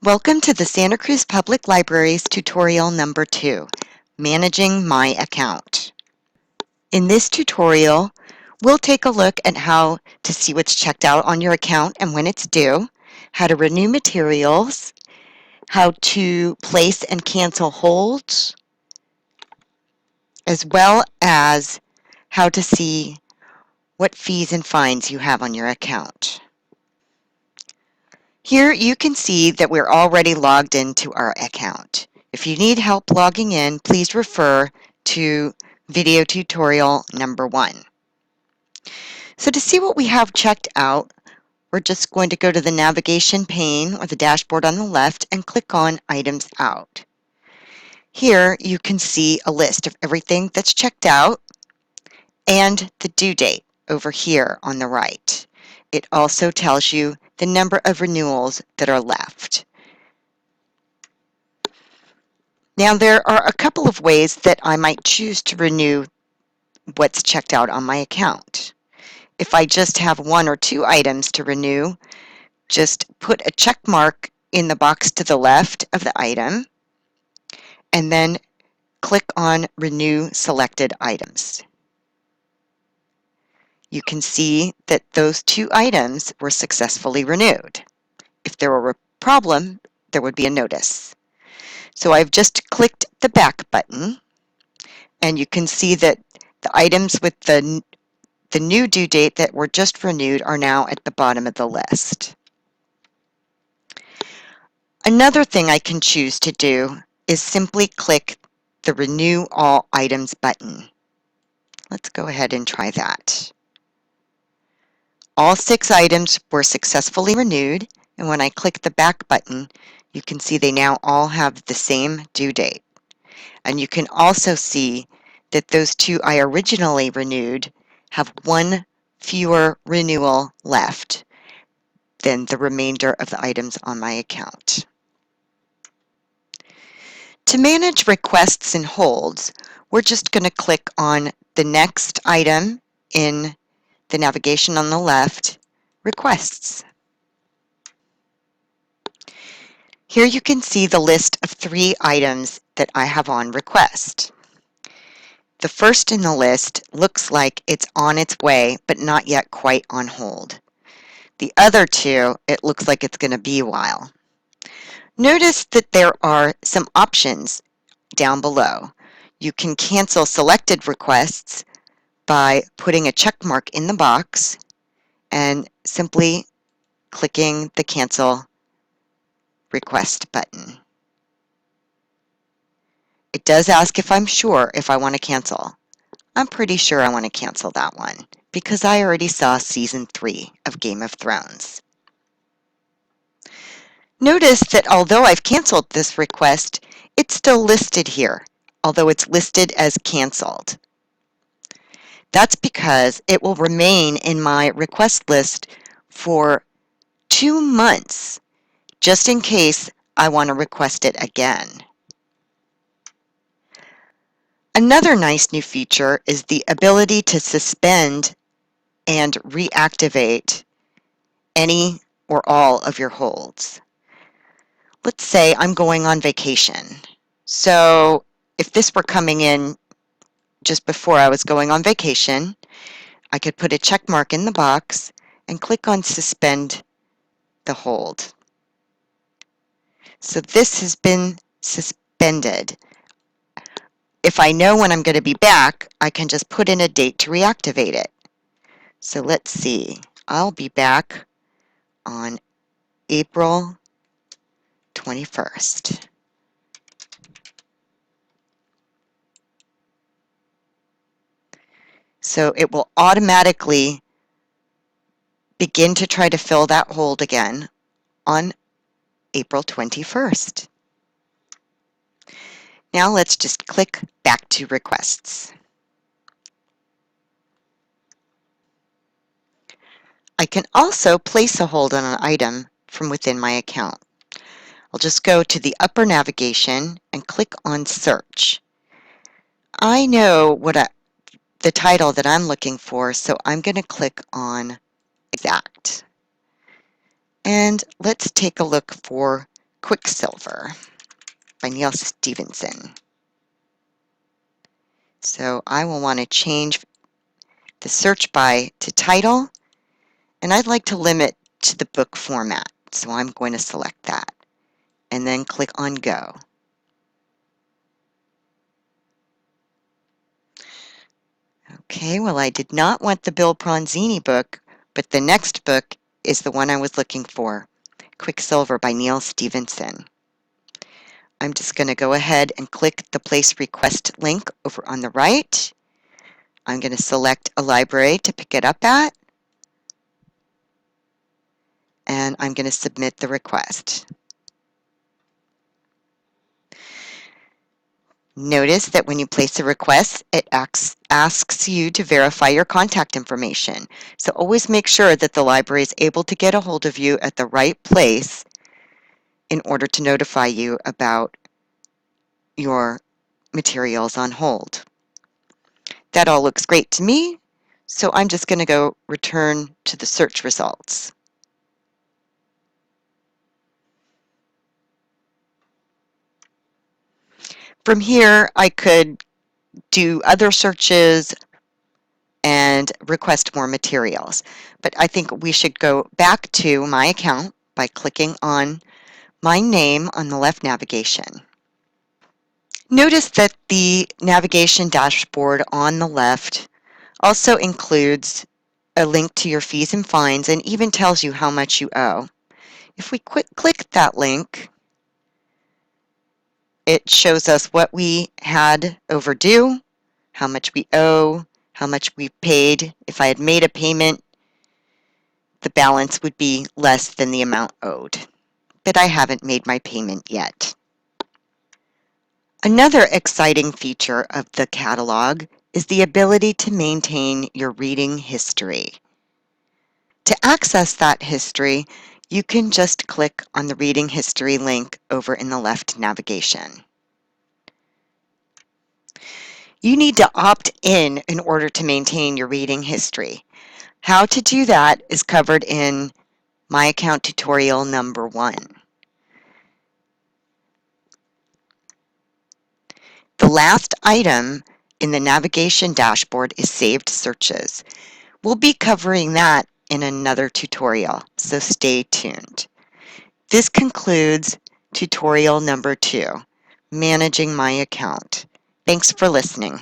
Welcome to the Santa Cruz Public Library's tutorial number 2, Managing My Account. In this tutorial, we'll take a look at how to see what's checked out on your account and when it's due, how to renew materials, how to place and cancel holds, as well as how to see what fees and fines you have on your account. Here you can see that we're already logged into our account. If you need help logging in, please refer to video tutorial number 1. So to see what we have checked out, we're just going to go to the navigation pane or the dashboard on the left and click on Items Out. Here you can see a list of everything that's checked out and the due date over here on the right. It also tells you the number of renewals that are left. Now there are a couple of ways that I might choose to renew what's checked out on my account. If I just have 1 or 2 items to renew, just put a check mark in the box to the left of the item and then click on Renew Selected Items. You can see that those 2 items were successfully renewed. If there were a problem, there would be a notice. So I've just clicked the back button, and you can see that the items with the new due date that were just renewed are now at the bottom of the list. Another thing I can choose to do is simply click the Renew All Items button. Let's go ahead and try that. All 6 items were successfully renewed, and when I click the back button, you can see they now all have the same due date. And you can also see that those 2 I originally renewed have 1 fewer renewal left than the remainder of the items on my account. To manage requests and holds, we're just going to click on the next item in the navigation on the left, Requests. Here you can see the list of 3 items that I have on request. The first in the list looks like it's on its way, but not yet quite on hold. The other 2, it looks like it's going to be a while. Notice that there are some options down below. You can cancel selected requests by putting a check mark in the box and simply clicking the Cancel Request button. It does ask if I'm sure if I want to cancel. I'm pretty sure I want to cancel that one because I already saw Season 3 of Game of Thrones. Notice that although I've canceled this request, it's still listed here, although it's listed as canceled. That's because it will remain in my request list for 2 months, just in case I want to request it again. Another nice new feature is the ability to suspend and reactivate any or all of your holds. Let's say I'm going on vacation. So if this were coming in just before I was going on vacation, I could put a check mark in the box and click on Suspend the Hold. So this has been suspended. If I know when I'm going to be back, I can just put in a date to reactivate it. So let's see. I'll be back on April 21st. So it will automatically begin to try to fill that hold again on April 21st. Now let's just click back to requests. I can also place a hold on an item from within my account. I'll just go to the upper navigation and click on Search. I know the title that I'm looking for, so I'm going to click on Exact. And let's take a look for Quicksilver by Neil Stevenson. So I will want to change the search by to title, and I'd like to limit to the book format. So I'm going to select that and then click on Go. Okay, well, I did not want the Bill Bronzini book, but the next book is the one I was looking for, Quicksilver by Neil Stevenson. I'm just going to go ahead and click the Place Request link over on the right. I'm going to select a library to pick it up at, and I'm going to submit the request. Notice that when you place a request, it asks you to verify your contact information. So always make sure that the library is able to get a hold of you at the right place in order to notify you about your materials on hold. That all looks great to me, so I'm just going to go return to the search results. From here, I could do other searches and request more materials, but I think we should go back to my account by clicking on my name on the left navigation. Notice that the navigation dashboard on the left also includes a link to your fees and fines and even tells you how much you owe. If we click that link, it shows us what we had overdue, how much we owe, how much we paid. If I had made a payment, the balance would be less than the amount owed. But I haven't made my payment yet. Another exciting feature of the catalog is the ability to maintain your reading history. To access that history, you can just click on the reading history link over in the left navigation. You need to opt in order to maintain your reading history. How to do that is covered in My Account tutorial number 1. The last item in the navigation dashboard is saved searches. We'll be covering that in another tutorial, so stay tuned. This concludes tutorial number 2, Managing My Account. Thanks for listening.